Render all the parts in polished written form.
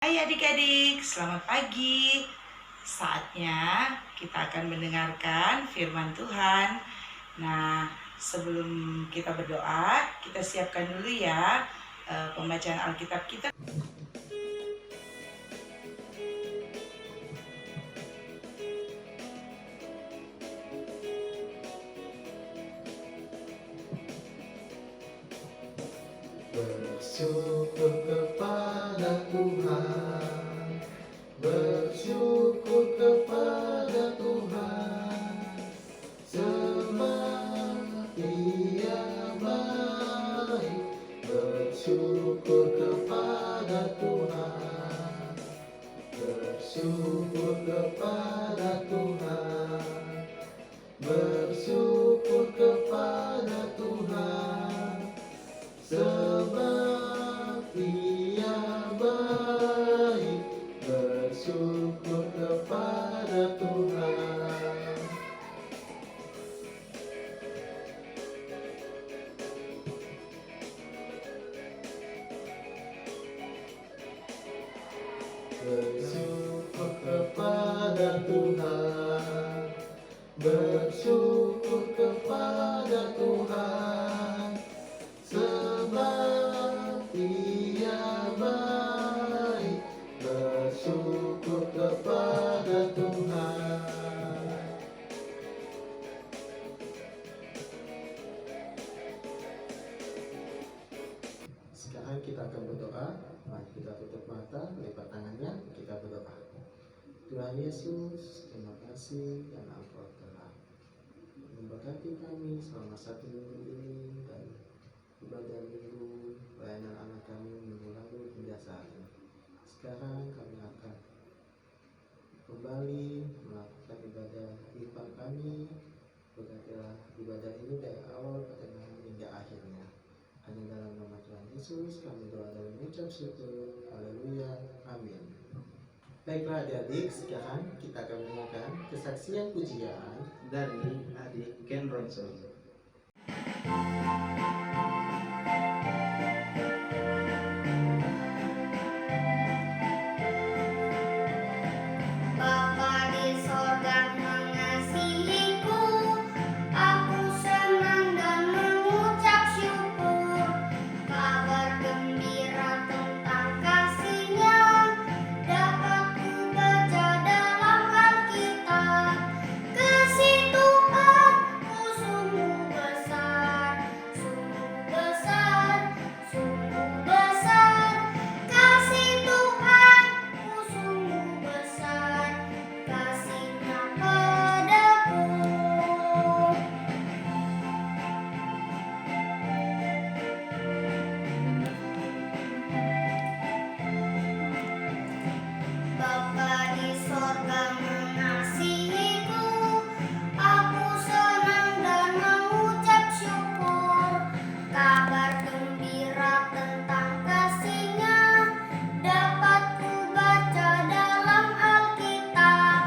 Hai adik-adik, selamat pagi. Saatnya kita akan mendengarkan firman Tuhan. Nah, sebelum kita berdoa, kita siapkan dulu ya pembacaan Alkitab kita. Bersyukur kepada Tuhan, bersyukur kepada Tuhan, sebab Dia baik. Bersyukur kepada Tuhan, bersyukur kepada Tuhan, bersyukur kepada Tuhan, sebab Dia baik. Bersyukur kepada Tuhan. Bersyukur kepada Tuhan, bersyukur kepada Tuhan, sebab Dia baik. Bersyukur kepada Tuhan. Sekarang kita akan berdoa. Mari kita tutup mata, lipat tangannya, kita berdoa. Tuhan Yesus, terima kasih karena Engkau telah memberkati kami selama 1 minggu ini dan ibadah minggu pelayanan anak kami minggu lalu hingga saat ini. Sekarang kami akan kembali melakukan ibadah ibadah kami. Berkatilah ibadah ini dari awal pertengahan hingga akhirnya. Hanya dalam nama Tuhan Yesus kami doa dan mengucap syukur. Haleluya. Amin. Baiklah adik-adik, sekarang kita akan mendengarkan kesaksian pujian dari adik Ken Ronson. Bapa di sorga mengasihiku, aku senang dan mengucap syukur. Kabar gembira tentang kasih-Nya dapat ku baca dalam Alkitab. Kasih Tuhanku sungguh besar, sungguh besar, sungguh besar. Kasih Tuhanku sungguh besar, kasih-Nya padaku. Bapa di sorga mengasihiku, aku senang dan mengucap syukur. Kabar gembira tentang kasih-Nya dapat ku baca dalam Alkitab.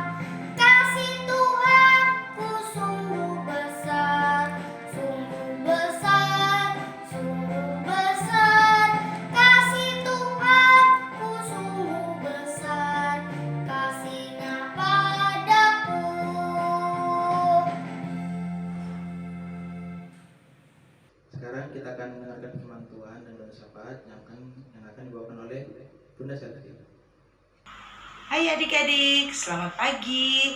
Kasih Tuhanku sungguh besar, sungguh besar, sungguh besar. Kasih Tuhanku sungguh besar, kasih-Nya padaku. Sekarang kita akan mendengarkan firman Tuhan dan doa syafaat yang akan dibawakan oleh Bunda Selvi. Hai adik-adik, selamat pagi.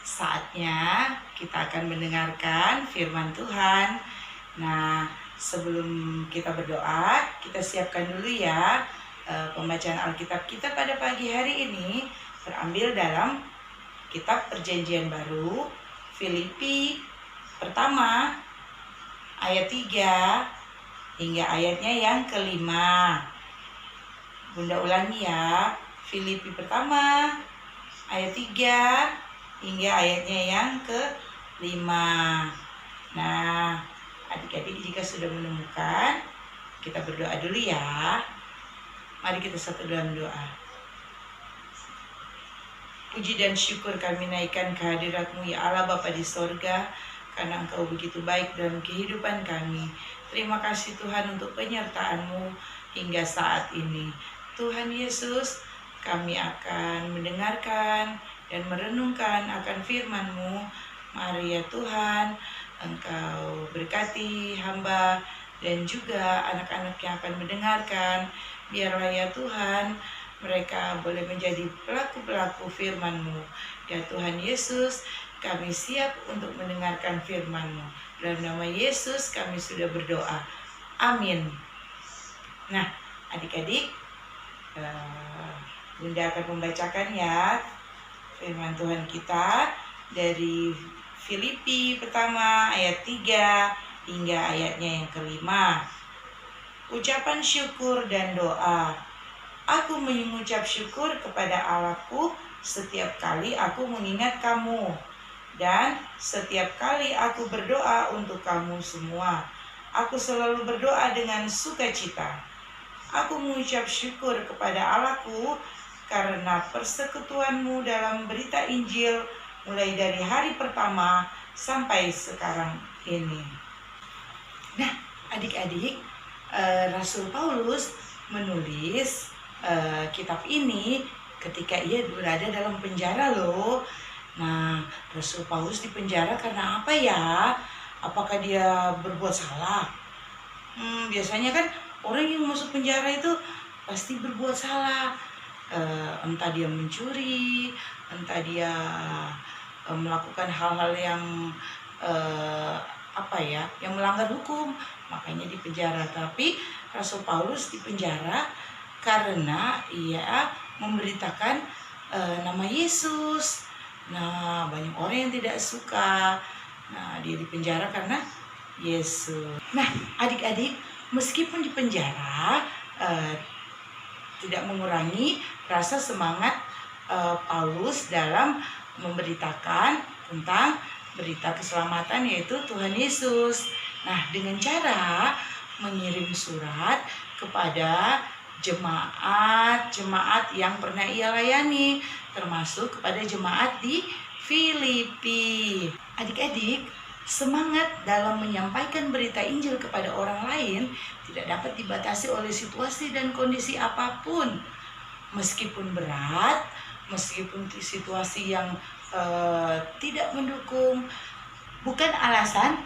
Saatnya kita akan mendengarkan firman Tuhan. Nah, sebelum kita berdoa, kita siapkan dulu ya pembacaan Alkitab kita pada pagi hari ini terambil dalam kitab Perjanjian Baru, Filipi pertama ayat 3 hingga ayatnya yang ke-5. Bunda ulangi ya. Filipi pertama ayat 3 hingga ayatnya yang ke-5. Nah, adik-adik jika sudah menemukan, kita berdoa dulu ya. Mari kita satu dalam doa. Puji dan syukur kami naikkan kehadirat-Mu ya Allah Bapa di sorga, karena Engkau begitu baik dalam kehidupan kami. Terima kasih Tuhan untuk penyertaan-Mu hingga saat ini. Tuhan Yesus, kami akan mendengarkan dan merenungkan akan firman-Mu. Mari ya Tuhan, Engkau berkati hamba dan juga anak-anak yang akan mendengarkan. Biarlah ya Tuhan, mereka boleh menjadi pelaku-pelaku firman-Mu. Ya Tuhan Yesus, kami siap untuk mendengarkan firman-Mu. Dalam nama Yesus kami sudah berdoa. Amin. Nah, adik-adik, Bunda akan membacakan ya firman Tuhan kita dari Filipi pertama ayat 3 hingga ayatnya yang kelima. Ucapan syukur dan doa. Aku mengucap syukur kepada Allahku setiap kali aku mengingat kamu, dan setiap kali aku berdoa untuk kamu semua. Aku selalu berdoa dengan sukacita. Aku mengucap syukur kepada Allahku karena persekutuanmu dalam berita Injil mulai dari hari pertama sampai sekarang ini. Nah, adik-adik, Rasul Paulus menulis kitab ini ketika ia berada dalam penjara loh. Nah, Rasul Paulus di penjara karena apa ya? Apakah dia berbuat salah? Biasanya kan orang yang masuk penjara itu pasti berbuat salah. Entah dia mencuri, entah dia melakukan hal-hal yang yang melanggar hukum, makanya di penjara. Tapi Rasul Paulus di penjara karena ia memberitakan nama Yesus. Nah, banyak orang yang tidak suka. Nah, dia di penjara karena Yesus. Nah, adik-adik, meskipun di penjara tidak mengurangi rasa semangat Paulus dalam memberitakan tentang berita keselamatan, yaitu Tuhan Yesus. Nah, dengan cara mengirim surat kepada jemaat yang pernah ia layani, termasuk kepada jemaat di Filipi. Adik-adik, semangat dalam menyampaikan berita Injil kepada orang lain tidak dapat dibatasi oleh situasi dan kondisi apapun. Meskipun berat, meskipun situasi yang tidak mendukung, bukan alasan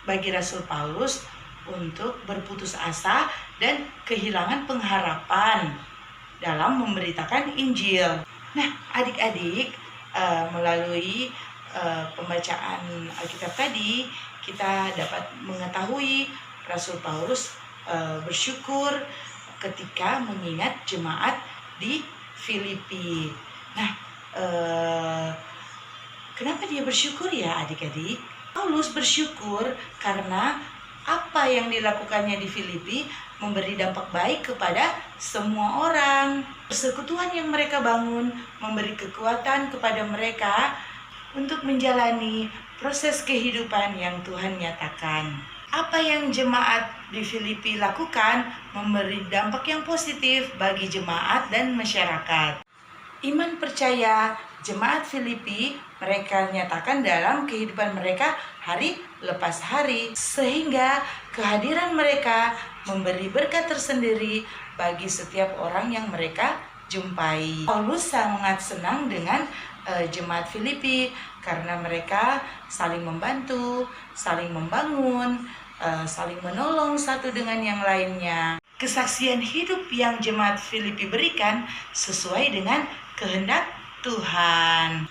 bagi Rasul Paulus untuk berputus asa dan kehilangan pengharapan dalam memberitakan Injil. Nah, adik-adik, melalui pembacaan Alkitab tadi, kita dapat mengetahui Rasul Paulus bersyukur ketika mengingat jemaat di Filipi. Nah, kenapa dia bersyukur ya adik-adik? Paulus bersyukur karena apa yang dilakukannya di Filipi memberi dampak baik kepada semua orang. Persekutuan yang mereka bangun memberi kekuatan kepada mereka untuk menjalani proses kehidupan yang Tuhan nyatakan. Apa yang jemaat di Filipi lakukan memberi dampak yang positif bagi jemaat dan masyarakat. Iman percaya jemaat Filipi mereka nyatakan dalam kehidupan mereka hari lepas hari, sehingga kehadiran mereka memberi berkat tersendiri bagi setiap orang yang mereka jumpai. Paulus sangat senang dengan jemaat Filipi karena mereka saling membantu, saling membangun, saling menolong satu dengan yang lainnya. Kesaksian hidup yang jemaat Filipi berikan sesuai dengan kehendak Tuhan.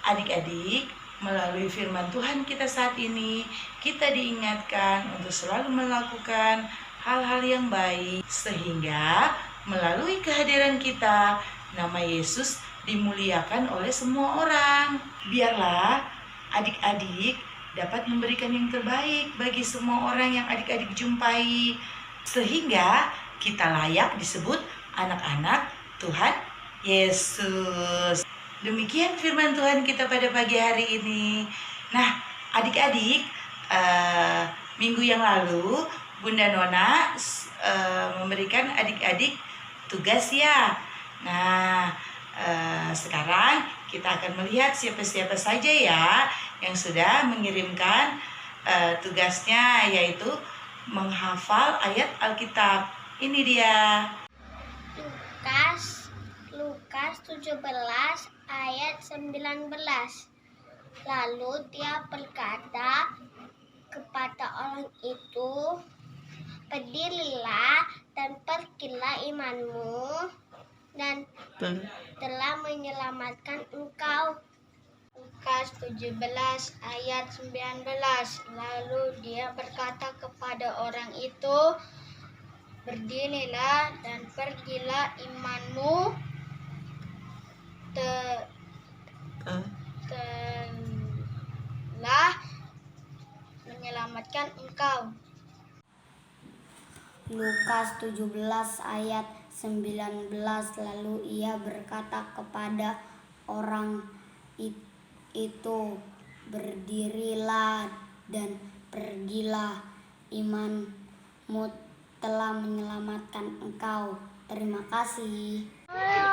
Adik-adik, melalui firman Tuhan kita saat ini, kita diingatkan untuk selalu melakukan hal-hal yang baik, sehingga melalui kehadiran kita, nama Yesus dimuliakan oleh semua orang. Biarlah adik-adik dapat memberikan yang terbaik bagi semua orang yang adik-adik jumpai, sehingga kita layak disebut anak-anak Tuhan Yesus. Demikian firman Tuhan kita pada pagi hari ini. Nah, adik-adik, minggu yang lalu Bunda Nona memberikan adik-adik tugas ya. Nah, sekarang kita akan melihat siapa-siapa saja ya yang sudah mengirimkan tugasnya, yaitu menghafal ayat Alkitab. Ini dia. Lukas Lukas 17 ayat 19. Lalu dia berkata kepada orang itu, berdirilah dan pergilah, imanmu dan telah menyelamatkan engkau. Lukas 17 ayat 19. Lalu dia berkata kepada orang itu, berdirilah dan pergilah, imanmu telah menyelamatkan engkau. Lukas 17 ayat 19. Lalu ia berkata kepada orang itu, berdirilah dan pergilah, imanmu telah menyelamatkan engkau. Terima kasih.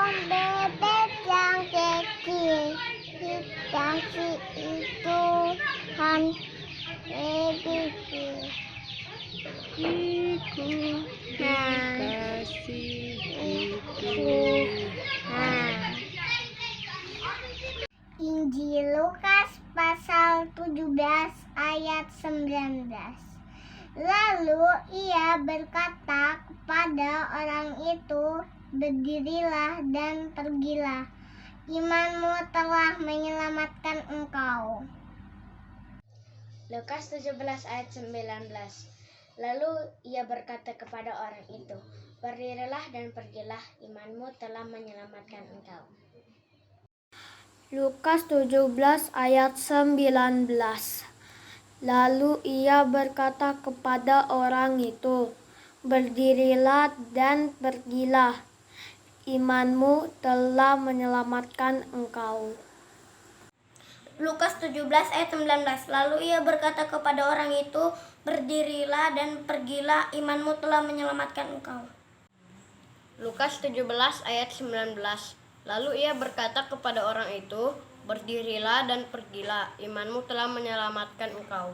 Bebek yang kecil dikasih itu kan dikasih Injil Lukas pasal 17 ayat 19. Lalu ia berkata kepada orang itu, berdirilah dan pergilah, imanmu telah menyelamatkan engkau. Lukas 17 ayat 19. Lalu ia berkata kepada orang itu, berdirilah dan pergilah, imanmu telah menyelamatkan engkau. Lukas 17 ayat 19. Lalu ia berkata kepada orang itu, berdirilah dan pergilah, imanmu telah menyelamatkan engkau. Lukas 17 ayat 19. Lalu ia berkata kepada orang itu, berdirilah dan pergilah, imanmu telah menyelamatkan engkau. Lukas 17 ayat 19. Lalu ia berkata kepada orang itu, berdirilah dan pergilah, imanmu telah menyelamatkan engkau.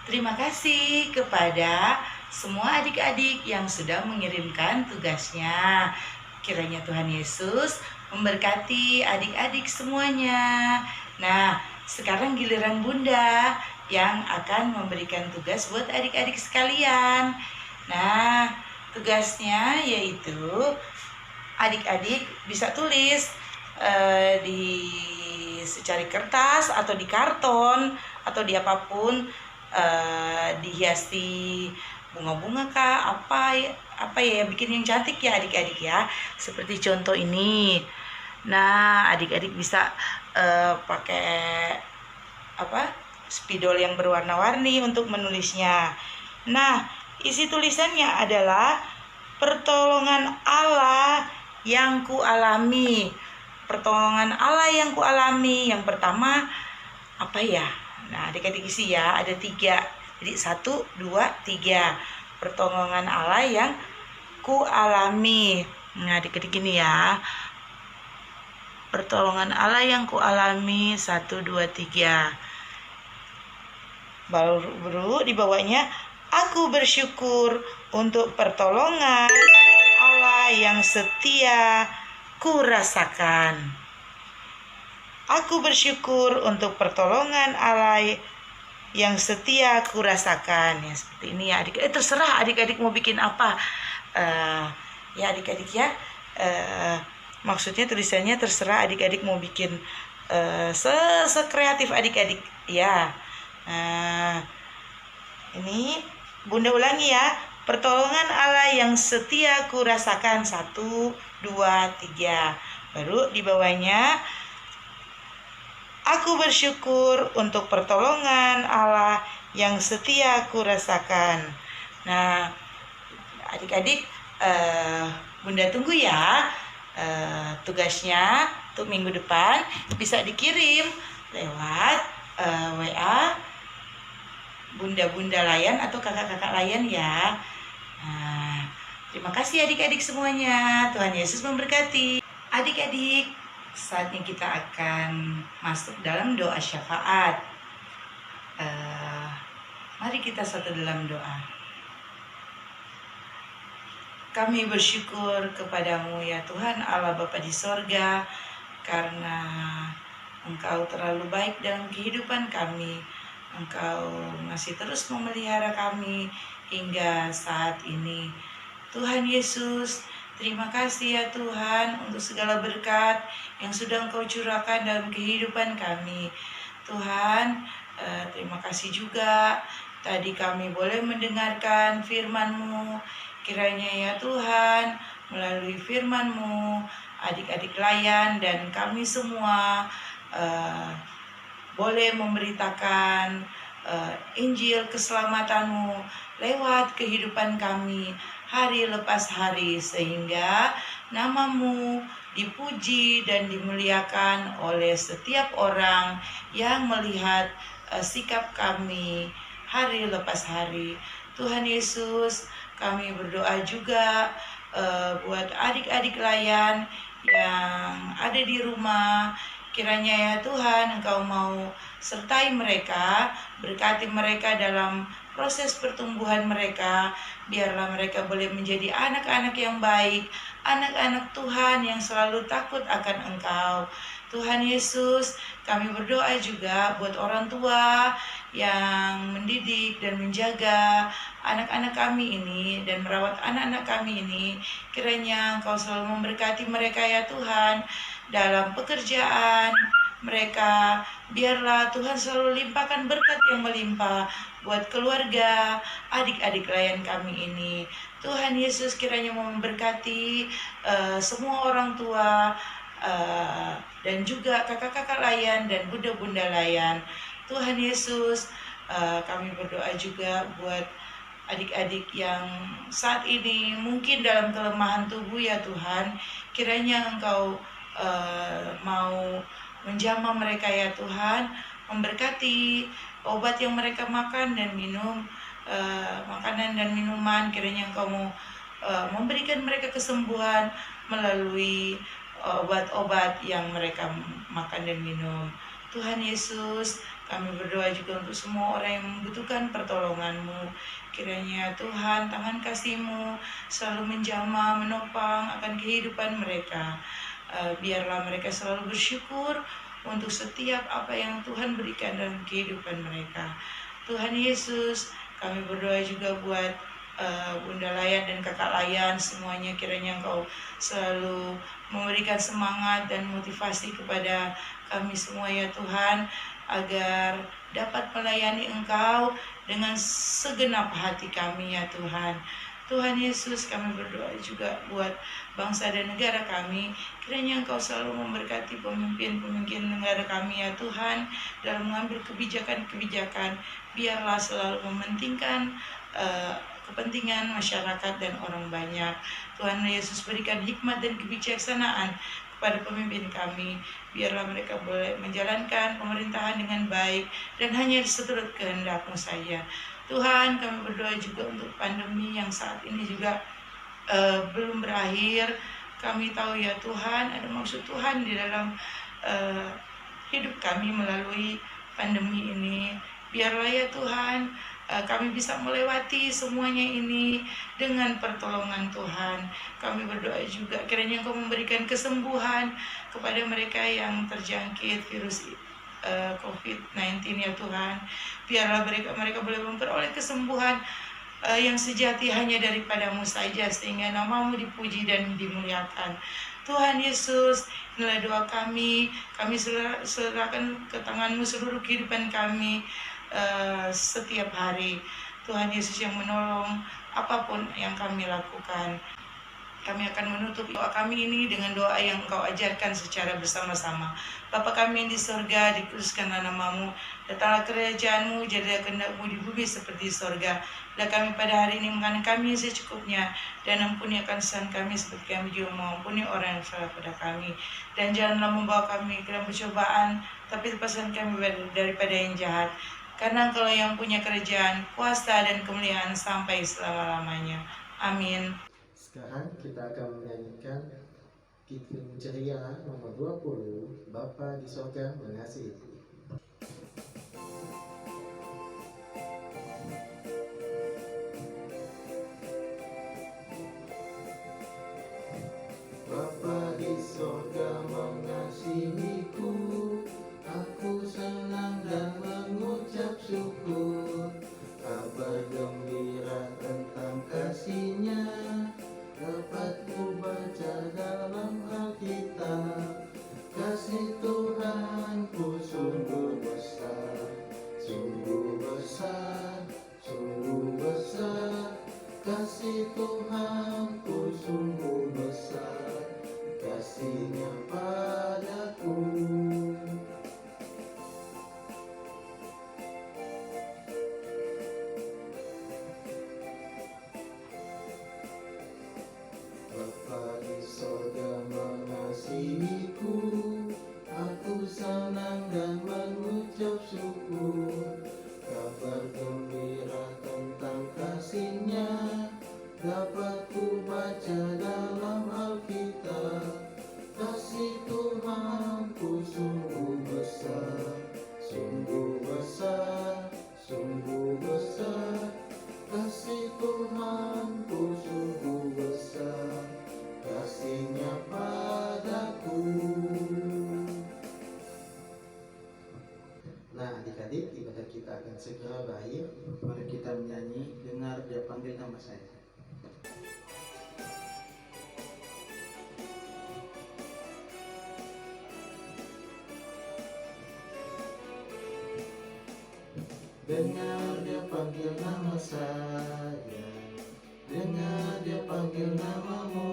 Terima kasih kepada semua adik-adik yang sudah mengirimkan tugasnya. Kiranya Tuhan Yesus memberkati adik-adik semuanya. Nah, sekarang giliran Bunda yang akan memberikan tugas buat adik-adik sekalian. Nah, tugasnya yaitu adik-adik bisa tulis di secari kertas atau di karton atau di apapun, dihiasi bunga-bunga kah, apa ya, bikin yang cantik ya adik-adik ya, seperti contoh ini. Nah, adik-adik bisa pakai spidol yang berwarna-warni untuk menulisnya. Nah, isi tulisannya adalah pertolongan Allah yang kualami. Pertolongan Allah yang kualami. Yang pertama apa ya? Nah, adik-adik isi ya, ada 3. Jadi 1, 2, 3. Pertolongan Allah yang kualami. Nah, adik-adik ini ya. Pertolongan Allah yang kualami 1, 2, 3. Baru di bawahnya, aku bersyukur untuk pertolongan Allah yang setia kurasakan. Aku bersyukur untuk pertolongan Allah yang setia kurasakan. Ya, seperti ini ya adik. Terserah adik-adik mau bikin apa. Ya adik-adik ya. Maksudnya tulisannya terserah adik-adik mau bikin sekreatif adik-adik ya. Ini Bunda ulangi ya. Pertolongan Allah yang setia kurasakan 1, 2, 3. Baru di bawahnya, aku bersyukur untuk pertolongan Allah yang setia kurasakan. Nah, adik-adik, Bunda tunggu ya. Tugasnya untuk minggu depan bisa dikirim lewat WA Bunda-bunda layan atau kakak-kakak layan ya. Nah, terima kasih adik-adik semuanya. Tuhan Yesus memberkati. Adik-adik, saatnya kita akan masuk dalam doa syafaat. Mari kita satu dalam doa. Kami bersyukur kepadamu ya Tuhan Allah Bapa di sorga, karena Engkau terlalu baik dalam kehidupan kami. Engkau masih terus memelihara kami hingga saat ini. Tuhan Yesus, terima kasih ya Tuhan untuk segala berkat yang sudah Engkau curahkan dalam kehidupan kami. Tuhan, terima kasih juga tadi kami boleh mendengarkan firman-Mu. Kiranya ya Tuhan, melalui firman-Mu, adik-adik layan dan kami semua boleh memberitakan Injil keselamatan-Mu lewat kehidupan kami hari lepas hari, sehingga nama-Mu dipuji dan dimuliakan oleh setiap orang yang melihat sikap kami hari lepas hari. Tuhan Yesus, kami berdoa juga buat adik-adik layan yang ada di rumah. Kiranya ya Tuhan, Engkau mau sertai mereka, berkati mereka dalam proses pertumbuhan mereka. Biarlah mereka boleh menjadi anak-anak yang baik, anak-anak Tuhan yang selalu takut akan Engkau. Tuhan Yesus, kami berdoa juga buat orang tua yang mendidik dan menjaga anak-anak kami ini dan merawat anak-anak kami ini. Kiranya Engkau selalu memberkati mereka ya Tuhan dalam pekerjaan mereka. Biarlah Tuhan selalu limpahkan berkat yang melimpah buat keluarga adik-adik layan kami ini. Tuhan Yesus kiranya memberkati semua orang tua dan juga kakak-kakak layan dan bunda-bunda layan. Tuhan Yesus, kami berdoa juga buat adik-adik yang saat ini mungkin dalam kelemahan tubuh ya Tuhan. Kiranya Engkau mau menjamah mereka ya Tuhan, memberkati obat yang mereka makan dan minum, makanan dan minuman. Kiranya Engkau mau memberikan mereka kesembuhan melalui obat-obat yang mereka makan dan minum. Tuhan Yesus, kami berdoa juga untuk semua orang yang membutuhkan pertolongan-Mu. Kiranya Tuhan, tangan kasih-Mu selalu menjamah, menopang akan kehidupan mereka. Biarlah mereka selalu bersyukur untuk setiap apa yang Tuhan berikan dalam kehidupan mereka. Tuhan Yesus, kami berdoa juga buat Bunda Layan dan Kakak Layan semuanya. Kiranya Engkau selalu memberikan semangat dan motivasi kepada kami semua ya Tuhan, agar dapat melayani Engkau dengan segenap hati kami ya Tuhan. Tuhan Yesus, kami berdoa juga buat bangsa dan negara kami. Kiranya Engkau selalu memberkati pemimpin-pemimpin negara kami ya Tuhan, dalam mengambil kebijakan-kebijakan. Biarlah selalu mementingkan kepentingan masyarakat dan orang banyak. Tuhan Yesus, berikan hikmat dan kebijaksanaan kepada pemimpin kami. Biarlah mereka boleh menjalankan pemerintahan dengan baik dan hanya seturut kehendak-Mu saja. Tuhan, kami berdoa juga untuk pandemi yang saat ini juga belum berakhir. Kami tahu ya Tuhan, ada maksud Tuhan di dalam hidup kami melalui pandemi ini. Biarlah ya Tuhan, kami bisa melewati semuanya ini dengan pertolongan Tuhan. Kami berdoa juga kiranya Engkau memberikan kesembuhan kepada mereka yang terjangkit virus COVID-19 ya Tuhan. Biarlah mereka boleh memperoleh kesembuhan yang sejati hanya daripada-Mu saja, sehingga nama-Mu dipuji dan dimuliakan. Tuhan Yesus, inilah doa kami serahkan ke tangan-Mu seluruh kehidupan kami setiap hari. Tuhan Yesus yang menolong apapun yang kami lakukan. Kami akan menutup doa kami ini dengan doa yang Engkau ajarkan secara bersama-sama. Bapa kami yang di surga, dikuduskanlah nama-Mu, datanglah kerajaan-Mu, jadilah kehendak-Mu di bumi seperti di surga. Dan kami pada hari ini makanan kami secukupnya, dan ampuni akan kesalahan kami seperti kami juga mengampuni orang yang salah pada kami. Dan janganlah membawa kami ke dalam percobaan, tapi lepaskan kami daripada yang jahat. Karena Engkau yang punya kerajaan, kuasa, dan kemuliaan sampai selama-lamanya. Amin. Sekarang kita akan menyanyikan Kidung Ceria nomor 20, Bapa di Sorga Mengasihi. bersama saya. Dengar dia panggil nama saya, dengar dia panggil namamu,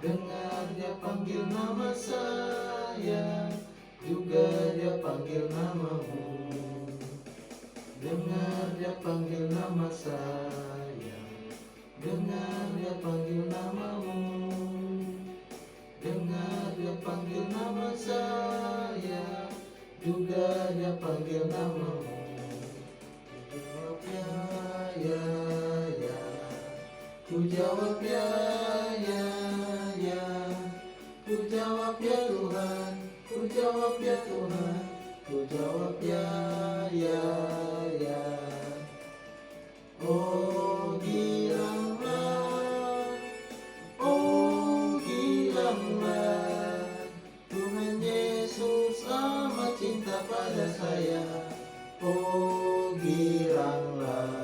dengar dia panggil nama saya, juga dia panggil namamu. Dengar dia panggil nama saya, dengar dia panggil namamu, dengar dia panggil nama saya, juga dia panggil namamu. Jawab ya, ya, ku jawab ya, ya, ku jawab ya Tuhan, ku jawab ya Tuhan, ku jawab ya, ya. Oh giranglah, oh giranglah, Tuhan Yesus amat cinta pada saya. Oh giranglah.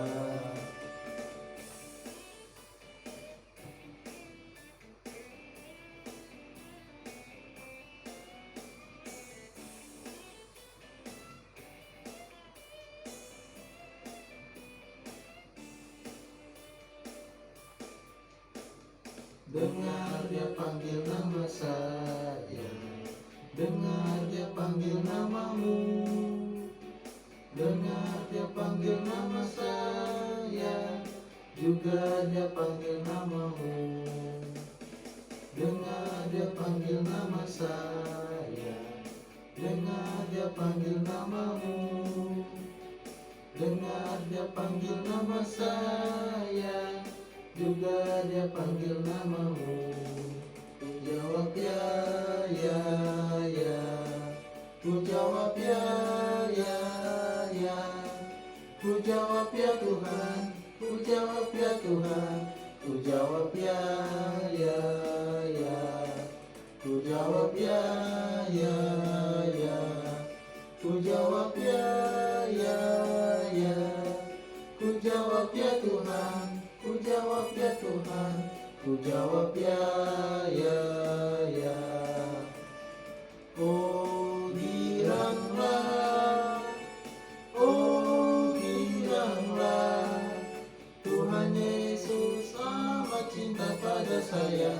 Dengar dia panggil nama saya, dengar dia panggil namamu, dengar dia panggil nama saya, juga dia panggil namamu. Dengar dia panggil nama saya, dengar dia panggil namamu, dengar dia panggil nama saya, juga dia panggil namamu. Ku jawab ya, ya, ku jawab ya, ya, ku jawab ya Tuhan, ku jawab ya Tuhan, ku jawab ya, ya, ku jawab ya, ya, ku jawab ya, ya, ku jawab ya Tuhan, ku jawab ya Tuhan, ku jawab ya, ya. Oh giranglah, oh giranglah, Tuhan Yesus amat cinta pada saya.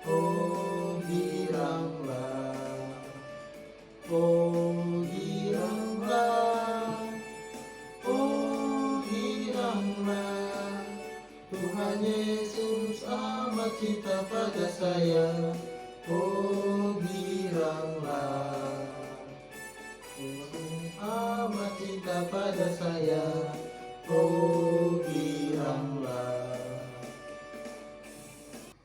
Oh giranglah, oh giranglah, oh giranglah, Tuhan Yesus amat cinta pada saya. Oh giranglah, Yesus amat cinta pada saya. Oh giranglah.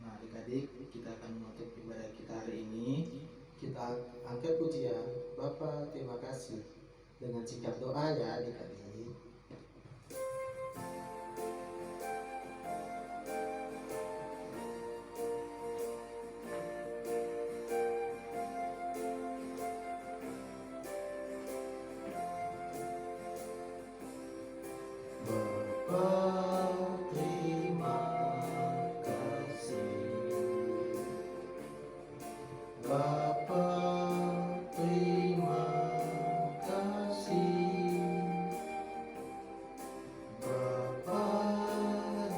Nah, adik-adik, kita akan menutup ibadah kita hari ini. Kita angkat pujian. Bapa, terima kasih. Dengan sikap doa ya adik-adik. Bapa, terima kasih. Bapa, terima kasih. Bapa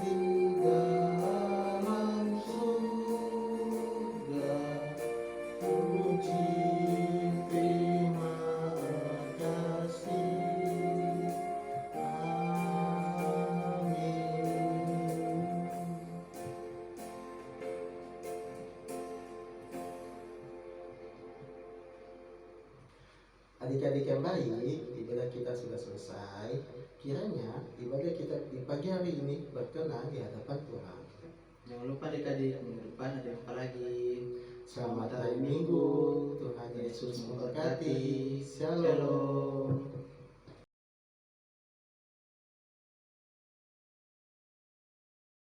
di dalam surga, puji terima kasih. Adik-adik yang baik, ibadah kita sudah selesai. Kiranya ibadah kita di pagi hari ini berkenan di hadapan Tuhan. Jangan lupa adik-adik, minggu depan ada apa lagi. Selamat hari Minggu, Tuhan Yesus memberkati. Shalom. Shalom.